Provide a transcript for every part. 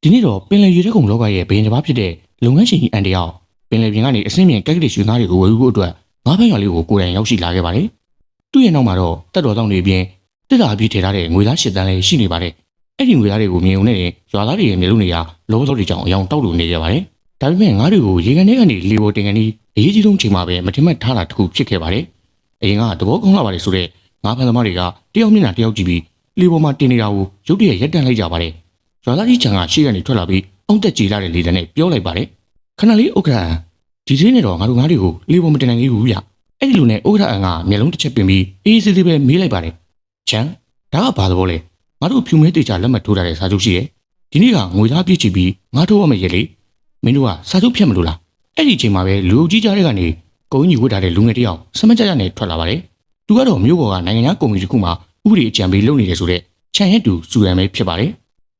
ဒီနေ့တော့ပင်လယ်ရေထဲကုန်လောကရဲ့ဘယင်တစ်ပါးဖြစ်တဲ့လုပ်ငန်းရှင်ကြီးအန်တယောက်ပင်လယ်ပြင်ကနေအစင်းမြင့်ကက်ကလေးရွှေသားတွေကိုဝယ်ယူဖို့အတွက်ငါးဖမ်းရွာလေးကိုကိုယ်တိုင်ရောက်ရှိလာခဲ့ပါတယ်။သူ့ရဲ့နောက်မှာတော့တက်တော်တောင်းတွေပြင်တက်တာအပြည့်ထည့်ထားတဲ့ငွေသား၈တန်းလည်းရှိနေပါတယ်။အဲ့ဒီငွေသားတွေကိုမြင်ုံနဲ့ရွာသားတွေရဲ့မျိုးလုံးတွေကလောသောတွေကြောင့်အယောင်တောက်လို့နေရပါတယ်။ဒါပေမဲ့ငါးတွေကိုရေကန်ထဲကနေလေပေါ်တင်ကန်ပြီးအရေးကြီးဆုံးချိန်မှာပဲမထင်မှတ်ထားတာတခုဖြစ်ခဲ့ပါတယ်။အရင်ကသဘောကောင်းလာပါတယ်ဆိုတော့ငါးဖမ်းသမားတွေကတယောက်မျက်နှာတယောက်ကြည့်ပြီးလေပေါ်မှာတင်နေတာကိုရုတ်တရက်ရပ်တန့်လိုက်ကြပါတယ်။ရွာသားကြီးချန်ကရှေ့ကနေထွက်လာပြီးအောင်တက်ကြည်လာတဲ့လေတန်းနဲ့ပြောလိုက်ပါတယ်ခဏလေးဥက္ကဋ္ဌဒီသေးနဲ့တော့ငါတို့ငါးတွေကိုလေပေါ်မတင်နိုင်သေးဘူးဗျအဲ့ဒီလိုနဲ့ဥက္ကဋ္ဌအန်ကမျက်လုံးတစ်ချက်ပင်ပြီးအေးစေးစေးပဲမေးလိုက်ပါတယ်ချန်ဒါကဘာသဘောလဲငါတို့ဖြူမဲတေချာလက်မှတ်ထိုးထားတဲ့စာချုပ်ရှိရဲ့ဒီနေ့ကငွေသားပြည့်ချီပြီးငါထိုးရမယ့်ရက်လေမင်းတို့ကစာချုပ်ဖြတ်မလို့လားအဲ့ဒီအချိန်မှာပဲလူကြီးကြားတဲ့ကနေကုန်းကြီးဝတ်ထားတဲ့လူငယ်တစ်ယောက်စမကြကြနဲ့ထွက်လာပါတယ်သူကတော့မြို့ပေါ်ကနိုင်ငံခြားကုမ္ပဏီတစ်ခုမှာဥပဒေအကြံပေးလုပ်နေတယ်ဆိုတဲ့ချန်ရဲ့တူစူရန်ပဲဖြစ်ပါတယ်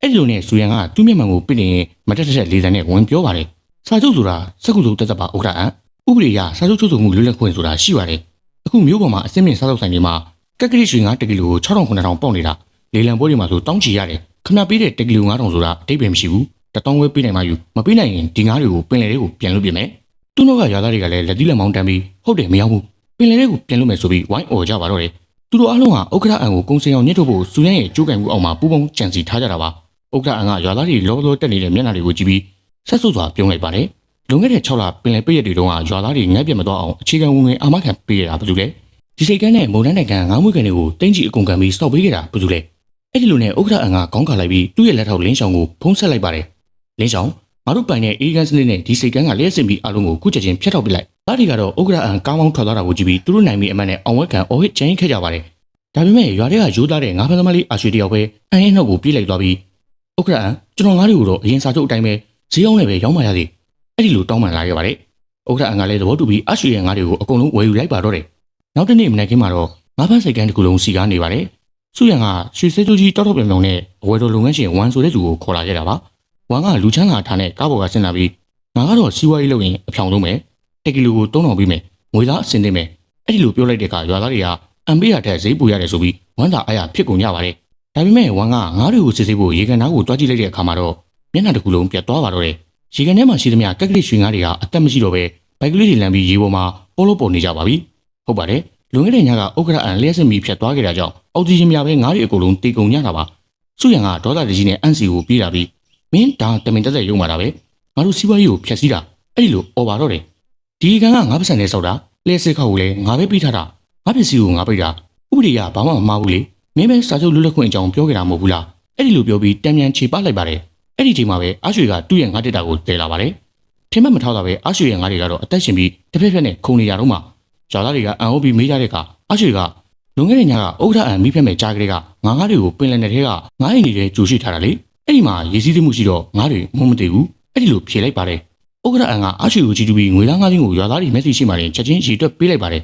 အဲ့ဒီလိုနဲ့စူရန်ကသူ့မျက်မှန်ကိုပြစ်နေမတက်တက်လေးတန်းနဲ့ဝင်ပြောပါတယ်စာချုပ်ဆိုတာစက္ကူစုတက်တက်ပါဥက္ကဋ္ဌဥပဒေအရစာချုပ်ချုပ်ဆိုမှုလွတ်လပ်ခွင့်ဆိုတာရှိပါတယ်အခုမျိုးပေါ်မှာအစင်းမြင့်စားတော့ဆိုင်တွေမှာကက်ကလေးရွှေငါး1ကီလိုကို6000-9000ပေါက်နေတာလေလံပွဲတွေမှာဆိုတောင်းချီရတယ်ခဏပေးတဲ့1ကီလို9000ဆိုတာအတိတ်ပဲမရှိဘူး1000ဝဲပေးနိုင်မှယူမပေးနိုင်ရင်ဒီငါးတွေကိုပင်လယ်တွေကိုပြန်လွှတ်ပြမယ်သူတို့ကရွာသားတွေကလည်းလက်သီးလက်မောင်းတန်းပြီးဟုတ်တယ်မရောက်ဘူးပင်လယ်တွေကိုပြန်လွှတ်မယ်ဆိုပြီးဝိုင်းអော်ကြပါတော့တယ်သူတို့အားလုံးဟာဥက္ကဋ္ဌအန်ကိုကုန်းစင်အောင်ညှစ်ထုတ်ဖို့စူရန်ရဲ့ကြိုးကင်မှုအောက်မှာပူပုံကြံစီထားကြတာပါဥက္ကဋ္ဌအန်ကရွာသားတွေလောလောတက်နေတဲ့မျက်နှာတွေကိုကြည့်ပြီးဆက်ဆုပ်စွာပြုံးလိုက်ပါတယ်လွန်ခဲ့တဲ့6လပင်လယ်ပိတ်ရက်တွေတုန်းကရွာသားတွေငှက်ပြတ်မသွားအောင်အခြေခံဝင်ငွေအာမခံပေးရတာဘာလို့လဲဒီစိတ်ကန်းနဲ့မုံတန်းနိုင်ငံငါးမွေးကန်တွေကိုတင်းကြီးအကုန်ကန်ပြီးစောက်ပေးခဲ့တာဘာလို့လဲအဲ့ဒီလိုနဲ့ဥက္ကဋ္ဌအန်ကခေါင်းခါလိုက်ပြီးသူ့ရဲ့လက်ထောက်လင်းဆောင်ကိုဖုံးဆက်လိုက်ပါတယ်လင်းဆောင်ငါတို့ပိုင်တဲ့အေးကန်စနစ်နဲ့ဒီစိတ်ကန်းကလျှက်စင်ပြီးအလုံးကိုကုချက်ချင်းဖျက်ထောက်ပစ်လိုက်သားတွေကတော့ဥက္ကဋ္ဌအန်ကောင်းကောင်းထွက်သွားတာကိုကြည့်ပြီးသူတို့နိုင်ပြီးအမှန်နဲ့အောင်ဝက်ကန်အော်ဟစ်ချင်းခဲ့ကြပါတယ်ဒါပေမဲ့ရွာတွေကရိုးသားတဲ့ငါးဖမ်းသမားလေးအာရွှေတယောက်ပဲအန်ရဲ့နှုတ်ကိုပြေးလိုက်သွားပြီးဥက္ကဋ္ဌအန်ကျွန်တော်ငါးတွေကိုတော့အရင်စာချုပ်အတိုင်းပဲဈေးအောင်လည်းပဲရောင်းပါရစေအဲ့ဒီလိုတောင်းပန်လာခဲ့ပါတယ်ဥက္ကဋ္ဌအန်ကလည်းသဘောတူပြီးအာရွှေရဲ့ငါးတွေကိုအကုန်လုံးဝယ်ယူလိုက်ပါတော့တယ်နောက်တနေ့မနက်ခင်းမှာတော့ငါးဖမ်းစိတ်ကန်းတစ်ခုလုံးစီကားနေပါတယ်စုရန်ကရွှေစဲကျိုးကြီးတောက်တောက်ပြောင်ပြောင်နဲ့အဝယ်တော်လုပ်ငန်းရှင်ဝမ်ဆိုတဲ့သူကိုခေါ်လာခဲ့တာပါဝမ်ကလူချမ်းသာထားနဲ့ကားပေါ်ကဆင်းလာပြီးငါကတော့စီးပွားရေးလုပ်ရင်အဖြောင်လုံးမယ်1ကီလိုကို3000ပေးမယ်ငွေသားအစင်သိမယ်အဲ့ဒီလိုပြောလိုက်တဲ့အခါရွာသားတွေကအန်ပေးရတဲ့ဈေးပူရတယ်ဆိုပြီးဝမ်းသာအားရဖြစ်ကုန်ကြပါတယ်ဒါပေမဲ့ဝမ်ကငါးတွေကိုစစ်ဆေးဖို့ရေကန်သားကိုတွားကြည့်လိုက်တဲ့အခါမှာတော့မျက်နှာတစ်ခုလုံးပြတ်သွားပါတော့တယ်ရေကန်ထဲမှာရှိသမျှကက်ကလေးရွှေငါးတွေကအသက်မရှိတော့ပဲဘိုက်ကလေးတွေလမ်းပြီးရေပေါ်မှာပေါ်လို့ပေါ်နေကြပါပြီဟုတ်ပါတယ်လွန်ခဲ့တဲ့ညကဥက္ကဋ္ဌအန်လျှက်စစ်မီဖြတ်သွားခဲ့တာကြောင့်အောက်ဆီဂျင်များပဲငါးတွေအကုန်လုံးတေကုန်ကြတာပါစုရန်ကဒေါသတကြီးနဲ့အန်စီကိုပြေးလာပြီးမင်းဒါတမင်တက်တက်ရုံမာတာပဲငါတို့စီးပွားရေးကိုဖျက်ဆီးတာအဲ့ဒီလိုអော်ပါတော့တယ်ဒီကန်ကငါးပစံနဲ့စောက်တာလျှက်စစ်ခောက်ကိုလည်းငါပဲပြီးထားတာငါပစ္စည်းကိုငါပိတ်တာဥပဒေကဘာမှမမှားဘူးလေမင်းပဲစာချုပ်လွတ်လပ်ခွင့်အကြောင်းပြောခဲ့တာမဟုတ်ဘူးလားအဲ့ဒီလိုပြောပြီးတံမြန်ခြေပလိုက်ပါတယ်အဲ့ဒီချိန်မှာပဲအာရွှေကသူ့ရဲ့ငါးတက်တာကိုတည်လာပါတယ်ထင်မှတ်မထောက်တာပဲအာရွှေရဲ့ငါးတွေကတော့အသက်ရှင်ပြီးတစ်ဖက်ဖက်နဲ့ခုန်နေကြတော့မှရွာသားတွေကအံ့ဩပြီးမေးကြတဲ့အခါအာရွှေကလွန်ခဲ့တဲ့ညကဥက္ကဋ္ဌအန်မိဖက်မဲ့ကြားကလေးကငါးတွေကိုပင်လယ်နယ်ထဲကငါးအိမ်တွေကြိုရှိထားတာလေအဲ့ဒီမှာရေစီးသိမှုရှိတော့ငါးတွေမုံမသေးဘူးအဲ့ဒီလိုဖြေလိုက်ပါတယ်ဥက္ကဋ္ဌအန်ကအာရွှေကိုကြည့်ပြီးငွေသားငါးသိန်းကိုရွာသားတွေမျက်စိရှိမှရင်ချက်ချင်းရေတွက်ပေးလိုက်ပါတယ်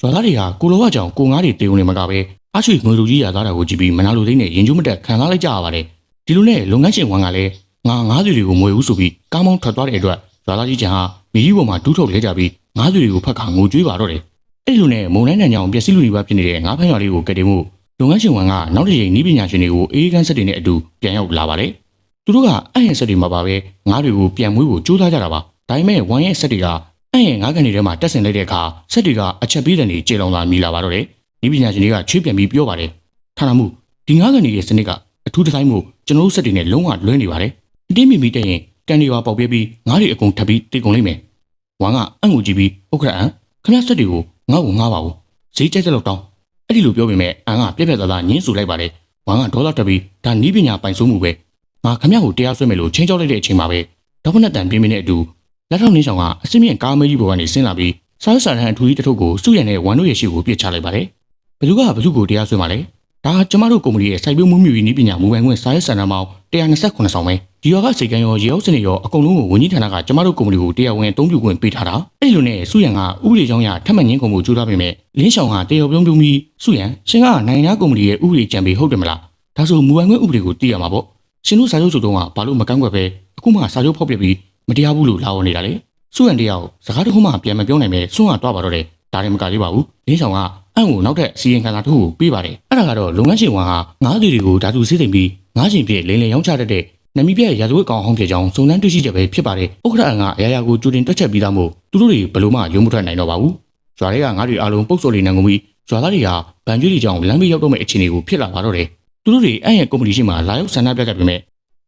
ရွာသားတွေကကိုလိုဝကြောင့်ကိုငါးတွေတေုံနေမှာကပဲအာရွှေငွေလူကြီးရသားတာကိုကြည့်ပြီးမနာလိုသိနဲ့ရင်ကျိုးမတက်ခံစားလိုက်ကြရပါတယ်ဒီလိုနဲ့လုပ်ငန်းရှင်ဝန်ကလည်းငါးတွေကိုမွေဘူးဆိုပြီးကားမောင်းထွက်သွားတဲ့အတွက်ရွာသားကြီးချန်ဟာမြေကြီးပေါ်မှာတူးထုတ်လဲကြပြီးငါးတွေကိုဖတ်ခါငိုကြွေးပါတော့တယ်အဲ့ဒီလိုနဲ့မုံတိုင်းတန်ကြောင်ပျက်စီးလူတွေပါဖြစ်နေတဲ့ငါးဖမ်းရွာလေးကိုကယ်တင်မှုလုပ်ငန်းရှင်ဝန်ကနောက်တစ်ချိန်ဤပညာရှင်တွေကိုအေးကန်းဆက်တွေနဲ့အတူပြန်ရောက်လာပါတယ်သူတို့ကအံ့ရဲ့ဆက်တွေမှာပါပဲငါးတွေကိုပြန်မွေးဖို့ကြိုးစားကြတာပါဒါပေမဲ့ဝမ်ရဲ့ဆက်တွေကအံ့ရဲ့ငါးကန်တွေထဲမှာတက်ဆင်လိုက်တဲ့အခါဆက်တွေကအချက်ပေးတဲ့နေကြေလောင်လာမိလာပါတော့တယ်ဤပညာရှင်တွေကချွေးပြန်ပြီးပြောပါတယ်ထာနာမှုဒီငါးကန်တွေရဲ့စနစ်ကအထူးတဆိုင်မှုကျွန်တော်တို့ဆက်တွေနဲ့လုံးဝလွဲနေပါတယ်အတင်းမြင့်ပြီးတဲ့ရင်ကန်တွေပါပေါက်ပြပြီးငါးတွေအကုန်ထပ်ပြီးတိတ်ကုန်လိမ့်မယ်ဝမ်ကအံ့ကိုကြည့်ပြီးဥက္ကဋ္ဌအန်ခမရဆက်တွေကိုငါ့ကိုငားပါဘူးဈေးကြိုက်တဲ့လောက်တောင်းအဲ့ဒီလိုပြောပေမဲ့အန်ကပြက်ပြက်သားသားညင်းဆူလိုက်ပါတယ်ဝမ်ကဒေါသတက်ပြီးဒါနီးပညာပိုင်စိုးမှုပဲငါခမရကိုတရားစွဲမယ်လို့ချင်းချောက်လိုက်တဲ့အချိန်မှာပဲဒေါဖနက်တန်ပြင်းပြင်းနဲ့အတူလက်ထောက်နှင်းဆောင်ကအစင်းမြင့်ကားမေးကြီးပေါ်ကနေဆင်းလာပြီးစားစာတန်းအထူကြီးတစ်ထုပ်ကိုစုရံနဲ့ဝမ်တို့ရဲ့ရှေ့ကိုပြစ်ချလိုက်ပါတယ်ဘယ်သူကတရားစွဲမှာလဲဒါကျမတို့ကုမ္ပဏီရဲ့စိုက်ပျိုးမှုမြူရေးနည်းပညာမူပိုင်ခွင့်စာရေးစာတမ်းပေါင်း129ဆောင်ပဲဒီရွာကစိတ်ကန်းရောရေအုပ်စနစ်ရောအကုန်လုံးကိုဝန်ကြီးဌာနကကျမတို့ကုမ္ပဏီကိုတရားဝင်အသုံးပြုခွင့်ပေးထားတာအဲ့လိုနဲ့စုရံကဥပဒေကြောင်းအရထပ်မံငင်းကုန်မှုကြိုးစားပေမဲ့လင်းဆောင်ကတရားပြုံးပြုံးပြီးစုရံရှင်ကနိုင်ငံခြားကုမ္ပဏီရဲ့ဥပဒေကြံပေးဟုတ်တယ်မလားဒါဆိုမူပိုင်ခွင့်ဥပဒေကိုသိရမှာပေါ့ရှင်တို့စာချုပ်ချုပ်တုံးကဘာလို့မကန့်ကွက်ပဲအခုမှစာချုပ်ဖောက်ပြပြီးမတရားဘူးလို့လာဝင်နေတာလေစုရံတရားစကားတစ်ခုမှပြန်မပြောနိုင်ပဲစွန့်ရတော့ပါတော့တယ်ဒါလည်းမကလေးပါဘူးလင်းဆောင်ကအံ့ကိုနောက်ထပ်စီရင်ခံစာတစ်ခုကိုပေးပါတယ်အဲ့ဒါကတော့လုပ်ငန်းရှင်ဝန်ဟာငါးတွေကိုဓာတုဆေးသိမ့်ပြီးငါးချိန်ပြည့်လိန်လည်ရောင်းချတတ်တဲ့ နမီးပြရာဇဝတ်ကောင်ဟောင်းဖြစ်ကြောင်းစုံစမ်းတွေ့ရှိချက်ပဲဖြစ်ပါတယ်ဥက္ကဋ္ဌအန်ကအရာရာကိုကြိုတင်တွက်ချက်ပြီးသားမို့သူတို့တွေဘလို့မှရုံးမထွက်နိုင်တော့ပါဘူးရွာတွေကငါးတွေအားလုံးပုတ်စော်လေးနံကုန်ပြီးရွာသားတွေကဗန်ကျွေးတွေကြောင့်လမ်းဘေးရောက်တော့မယ့်အခြေအနေကိုဖြစ်လာပါတော့တယ်သူတို့တွေအန်ရဲ့ကုမ္ပဏီရှိမှလာရောက်ဆန္ဒပြကြပေမဲ့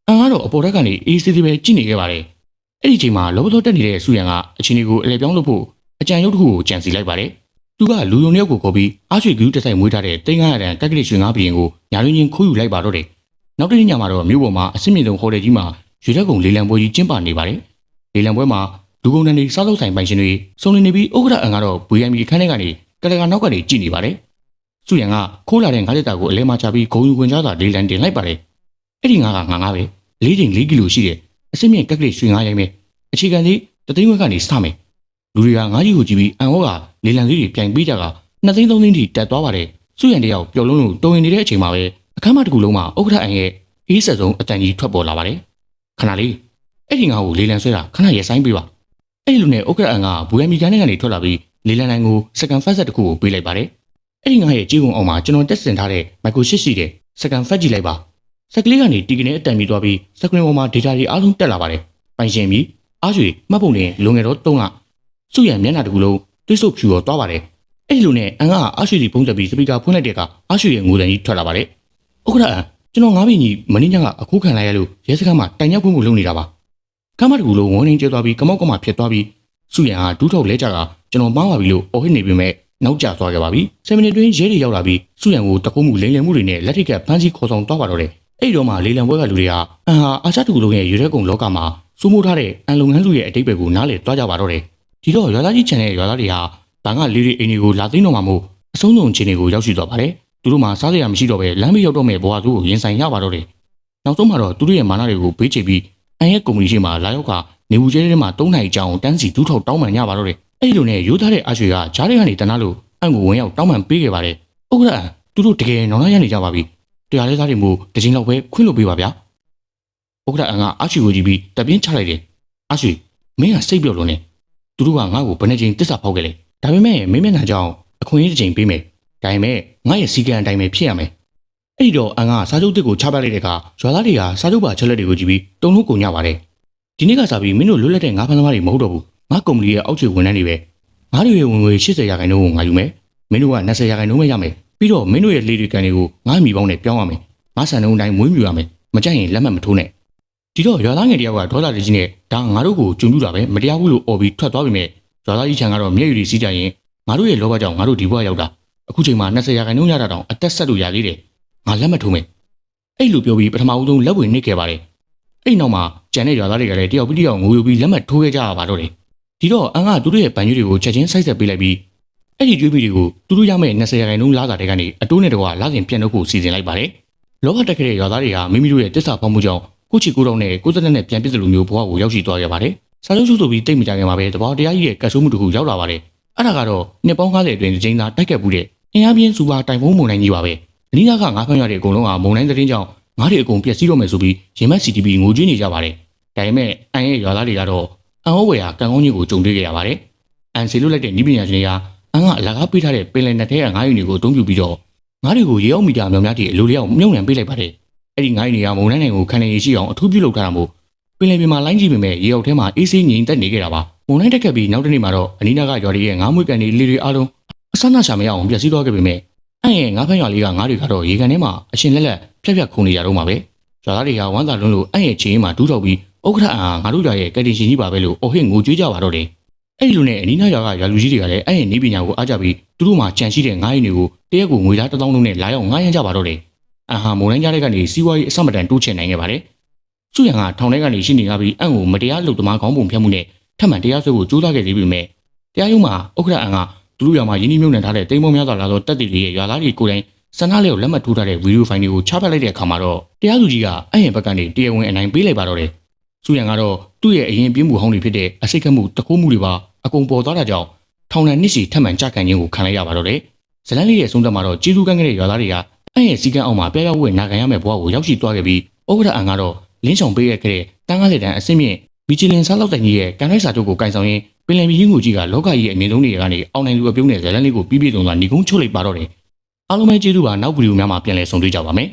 အန်ကတော့အပေါ်ထက်ကနေအေးစစ်စစ်ပဲကြည့်နေခဲ့ပါတယ်အဲ့ဒီချိန်မှာလောဘတော်တက်နေတဲ့စုရန်ကအခြေအနေကိုအလဲပြောင်းလုပ်ဖို့အကြံရုပ်တစ်ခုကိုကြံစီလိုက်ပါတယ်သူကလူယုံတယောက်ကိုခေါ်ပြီးအားရွှေကူးတက်ဆိုင်မွေးထားတဲ့တိန်း900တန်ကက်ကလေးရွှေငါးဘီရင်ကိုညာရင်းချင်းခိုးယူလိုက်ပါတော့တယ်နောက်တစ်နေ့ညမှာတော့မြို့ပေါ်မှာအစစ်မြင့်ဆုံးဟိုတယ်ကြီးမှာရွှေတက်ကုံလေးလံပွဲကြီးကျင်းပနေပါတယ်လေးလံပွဲမှာလူကုန်တန်းတွေစားလို့ဆိုင်ပိုင်ရှင်တွေစုံလင်နေပြီးဥက္ကဋ္ဌအန်ကတော့ VMB ခန်းထဲကနေကလကနောက်ကနေကြည့်နေပါတယ်စုရန်ကခိုးလာတဲ့ငါးလက်တာကိုအလဲမချပြီးဂုံယူခွင်ကြားသာလေးလံတင်လိုက်ပါတယ်အဲ့ဒီငါးကငါးပဲ4ချိန်4ကီလိုရှိတယ်အစစ်မြင့်ကက်ကလေးရွှေငါးရိုင်းပဲအခြေခံလေးတသိန်းခွဲကနေစမယ်လူတွေကငါးကြီးကိုကြည့်ပြီးအန်ဟောကလေးလံလေးတွေပြိုင်ပေးကြက2သိန်း3သိန်းထိတက်သွားပါတယ်စုရန်တယောက်ပျော်လုံးလို့တုံဝင်နေတဲ့အချိန်မှာပဲအခမ်းမတစ်ခုလုံးမှာဥက္ကဋ္ဌအန်ရဲ့အေးဆက်ဆုံးအတန်ကြီးထွက်ပေါ်လာပါတယ်ခဏလေးအဲ့ဒီငါ့ကိုလေးလံဆွဲတာခဏရဲဆိုင်ပေးပါအဲ့ဒီလူနဲ့ဥက္ကဋ္ဌအန်ကဘူရမီကန်ကနေထွက်လာပြီးလေးလံနိုင်ကိုစကန်ဖက်ဆက်တစ်ခုကိုပေးလိုက်ပါတယ်အဲ့ဒီငါရဲ့ကြေးကုန်အောင်မှာကျွန်တော်တက်ဆင်ထားတဲ့မိုက်ခရိုရှစ်ရှိတဲ့စကန်ဖက်ကြည့်လိုက်ပါစက်ကလေးကနေတီကနေအတန်ပြီးသွားပြီးစကရင်ပေါ်မှာဒေတာတွေအားလုံးတက်လာပါတယ်ပိုင်ရှင်ပြီးအားရွှေမှတ်ပုံတင်လွန်ငယ်တော့3လစုရံမျက်နှာတစ်ခုလုံးတွေးဆုပ်ဖြူတော့သွားပါတယ်အဲ့ဒီလိုနဲ့အန်ကအားရွှေဒီပုံသက်ပြီးစပီကာဖွင့်လိုက်တဲ့အခါအားရွှေရဲ့ငိုတန်ကြီးထွက်လာပါတယ်ဥက္ကဋ္ဌအန်ကျွန်တော်ငါးပင်ကြီးမင်းညကအခုခံလိုက်ရလို့ရဲစခန်းမှာတိုင်ရောက်ခွင့်ကိုလုပ်နေတာပါခမ်းမတစ်ခုလုံးဝန်းရင်းကျသွားပြီးကမောက်ကမဖြစ်သွားပြီးစုရံဟာဒူးထုတ်လဲကြကကျွန်တော်မှားပါပြီလို့အော်ဟစ်နေပေမဲ့နောက်ကျသွားခဲ့ပါပြီ7မိနစ်တွင်းရဲတွေရောက်လာပြီးစုရံကိုတကုံးမှုလိမ်လည်မှုတွေနဲ့လက်ထိပ်ကဖမ်းဆီးခေါ်ဆောင်သွားပါတော့တယ်အဲ့ဒီတော့မှလေးလံပွဲကလူတွေဟာအန်ဟာအာရှတစ်ခုလုံးရဲ့ရွေးရဲကုံလောကမှာစိုးမိုးထားတဲ့အန်လုပ်ငန်းစုရဲ့အတိတ်ပဲကိုနားလည်သွားကြပါတော့တယ်ဒီတော့ရွာသားကြီးချန်တဲ့ရွာသားတွေဟာဘန်ကလေးတွေအိမ်တွေကိုလာသိမ်းတော့မှာမို့အဆုံးစုံအခြေအနေကိုရောက်ရှိသွားပါတယ်သူတို့မှစားစရာမရှိတော့ပဲလမ်းဘေးရောက်တော့မဲ့ဘဝသူ့ကိုရင်ဆိုင်ရပါတော့တယ်နောက်ဆုံးမှာတော့သူတို့ရဲ့မာနတွေကိုဘေးချိတ်ပြီးအန်ရဲ့ကုမ္ပဏီရှိမှလာရောက်ကနေဘူးကျဲထဲမှာ3နိုင်ကြောင်တန်းစီဒူးထောက်တောင်းပန်ရပါတော့တယ်အဲ့ဒီလိုနဲ့ရိုးသားတဲ့အာရွှေကဂျားတွေကနေတနာလို့အန်ကိုဝင်ရောက်တောင်းပန်ပေးခဲ့ပါတယ်ဥက္ကဋ္ဌသူတို့တကယ်နောင်လာရနေကြပါပြီတရားလဲသားတွေမို့တစ်ချိန်လောက်ပဲခွင့်လို့ပေးပါဗျာဥက္ကဋ္ဌအန်ကအာရွှေကိုကြည့်ပြီးတပြင်းချလိုက်တယ်အာရွှေမင်းကစိတ်ပြော့လို့နေသူတို့ကငါ့ကိုဘယ်နှချိန်တစ္ဆာဖောက်ခဲ့လဲဒါပေမဲ့မင်းမျက်နှာကြောင့်အခွင့်အရေးတစ်ချိန်ပေးမယ်ဒါပေမဲ့ငါရဲ့စီကံအတိုင်းပဲဖြစ်ရမယ်အဲ့ဒီတော့အန်ကစားချုပ်တစ်ကိုချပလိုက်တဲ့အခါရွာသားတွေကစားချုပ်ပါချက်လက်တွေကိုကြည့်ပြီးတုံ့လို့ကုန်ကြပါတယ်ဒီနေ့ကစားပြီးမင်းတို့လွတ်လပ်တဲ့ငါးဖမ်းသမားတွေမဟုတ်တော့ဘူးငါကုမ္ပဏီရဲ့အောက်ခြေဝန်ထမ်းတွေပဲငါတို့ရဲ့ဝင်ငွေ80%ကိုငါယူမယ်မင်းတို့က20%ပဲရမယ်ပြီးတော့မင်းတို့ရဲ့လေတွေကန်တွေကိုငါ့မိပေါင်းနဲ့ပြောင်းရမယ်ငါဆန်တုံးတိုင်းမွေးမြူရမယ်မကြိုက်ရင်လက်မှတ်မထိုးနဲ့ဒီတော့ရွာသားငယ်တယောက်ကဒေါသလေးကြီးနဲ့ဒါငါတို့ကိုကျွံပြူတာပဲမတရားဘူးလို့អော်ပြီးထွက်သွားပြီမဲ့ရွာသားကြီးချန်ကတော့မျက်ရည်တွေစီးကြရင်ငါတို့ရဲ့လောဘကြောင့်ငါတို့ဒီဘဝရောက်တာအခုချိန်မှာ20%ရတာတောင်အသက်ဆက်လို့ရသေးတယ်ငါလက်မှတ်ထိုးမယ်အဲ့လိုပြောပြီးပထမဦးဆုံးလက်ဝင်နှိပ်ခဲ့ပါတယ်အဲ့နောက်မှာကြံတဲ့ရွာသားတွေကလည်းတယောက်ပြီးတယောက်ငိုယူပြီးလက်မှတ်ထိုးခဲ့ကြရပါတော့တယ်ဒီတော့အန်ကသူတို့ရဲ့ဗန်ကျွေးတွေကိုချက်ချင်းဆိုက်ဆက်ပေးလိုက်ပြီးအဲ့ဒီကျွေးမိတွေကိုသူတို့ရမယ့်20%လာစာတွေကနေအတိုးနဲ့တကွာလာစဉ်ပြန်လုပ်ဖို့စီစဉ်လိုက်ပါတယ်လောဘတက်ခဲ့တဲ့ရွာသားတွေကမိမိတို့ရဲ့တစ္ဆာဖောက်မှုကြောင့်ကိုချီကိုတောင်းနဲ့ကိုစက်နဲ့ပြန်ပစ်တယ်လို့မျိုးဘဝကိုရောက်ရှိသွားခဲ့ပါတယ်စာချုပ်ချုပ်ဆိုပြီးတိတ်မကြခင်မှာပဲတဘောတရားကြီးရဲ့ကတ်ဆိုးမှုတစ်ခုရောက်လာပါတယ်အဲ့ဒါကတော့နှစ်ပေါင်း90အတွင်းတစ်ကြိမ်သာတိုက်ခတ်မှုတဲ့အင်အားပြင်းစူပါတိုင်ဖုန်းမုန်တိုင်းကြီးပါပဲအနီးနားကငါးဖမ်းရတဲ့အကုန်လုံးဟာမုန်တိုင်းသတင်းကြောင့်ငါးတွေအကုန်ပျက်စီးတော့မယ်ဆိုပြီးရင်မက် CTV ငိုကြွေးနေကြပါတယ်ဒါပေမဲ့အန်ရဲ့ရွာသားတွေကတော့အန်ဟောဝယ်ဟာကံကောင်းကြီးကိုကြုံတွေ့ခဲ့ရပါတယ်အန်စီလွတ်လိုက်တဲ့ဤပညာရှင်တွေဟာအန်ကအလကားပေးထားတဲ့ပင်လယ်နက်ထဲကငါးယူတွေကိုအသုံးပြုပြီးတော့ငါးတွေကိုရေအောင်မီတာများများထိအလိုလျောက်မြုံနှံပေးလိုက်ပါတယ်အဲ့ဒီငါးယူတွေကမုန်တိုင်းတွေကိုခံနေရရှိအောင်အထူးပြုလုပ်ထားတာမို့ပင်လယ်ပြင်မှာလိုင်းကြည့်ပေမဲ့ရေအောက်ထဲမှာအေးဆေးငြိမ်သက်နေခဲ့တာပါမုန်တိုင်းတက်ခဲ့ပြီးနောက်တစ်နေ့မှာတော့အနီးနားကရွာတွေရဲ့ငါးမွေးကန်တွေလေတွေအားလုံးအဆန်းနာရှာမရအောင်ပျက်စီးသွားခဲ့ပေမဲ့အန်ရဲ့ငါးဖမ်းရွာလေးကငါးတွေကတော့ရေကန်ထဲမှာအရှင်လက်လက်ဖြတ်ဖြတ်ခုန်နေရတော့မှာပဲရွာသားတွေကဝမ်းသာလွန်းလို့အန်ရဲ့ချင်းမှာဒူးထောက်ပြီးဥက္ကဋ္ဌအန်ဟာငါတို့ရွာရဲ့ကယ်တင်ရှင်ကြီးပါပဲလို့အော်ဟစ်ငိုကြွေးကြပါတော့တယ်အဲ့ဒီလိုနဲ့အနီးနားရွာကရွာလူကြီးတွေကလည်းအန်ရဲ့နေပညာကိုအားကြပြီးသူတို့မှကြံရှိတဲ့ငါးရည်တွေကိုတရက်ကိုငွေသား1000လုံးနဲ့လာရောက်ငါးရမ်းကြပါတော့တယ်အန်ဟာမုန်တိုင်းကြားတဲ့ကနေစီးပွားရေးအဆမတန်တိုးချဲ့နိုင်ခဲ့ပါတယ်စုရန်ကထောင်ထဲကနေရှိနေကြပြီးအန်ကိုမတရားလုပ်သမားခေါင်းပုံဖြတ်မှုနဲ့ထပ်မံတရားစွဲဖို့ကြိုးစားခဲ့သေးပေမဲ့တရားရုံးမှာဥက္ကဋ္ဌအန်ကသူတို့ရွာမှာယင်းနှိမ့်မြုံနှံထားတဲ့တိမ်မုံများစွာလာသောတပ်တွေရဲ့ရွာသားတွေကိုယ်တိုင်စန္ဒလေးကိုလက်မှတ်ထိုးထားတဲ့ဗီဒီယိုဖိုင်တွေကိုချပလိုက်တဲ့အခါမှာတော့တရားသူကြီးကအန်ရဲ့ဘက်ကနေတရားဝင်အနိုင်ပေးလိုက်ပါတော့တယ်စုရန်ကတော့သူ့ရဲ့အရင်ပြင်းမှုဟောင်းတွေဖြစ်တဲ့အစိတ်ခတ်မှုတကိုးမှုတွေပါအကုန်ပေါ်သွားတာကြောင့်ထောင်ဒဏ်နှစ်စီထပ်မံကြခံခြင်းကိုခံလိုက်ရပါတော့တယ်ဇလန်းလေးရဲ့ဆုံးသက်မှာတော့ကျေးဇူးကမ်းခဲ့တဲ့ရွာသားတွေကအန်ရဲ့စီကံအောင်မှာပြပြဝဲနာခံရမယ့်ဘဝကိုရောက်ရှိသွားခဲ့ပြီးဥက္ကဋ္ဌအန်ကတော့လင်းချောင်ပေးခဲ့တဲ့တန်းကားလက်တန်းအစင်းမြင့်မီချီလင်စားလောက်တိုင်ကြီးရဲ့ကန်ထိုက်စာချုပ်ကိုကင်ဆောင်ရင်းပင်လယ်မြင်းငူကြီးကလောကကြီးရဲ့အမြင့်ဆုံးနေရာကနေအောင်နိုင်လူအပြုံးနဲ့ဇလန်းလေးကိုပြီးပြည့်စုံစွာညီကုန်းချုပ်လိုက်ပါတော့တယ်အားလုံးပဲကျေးဇူးပါနောက်ဗီဒီယိုများမှာပြန်လည်ဆုံတွေ့ကြပါမယ်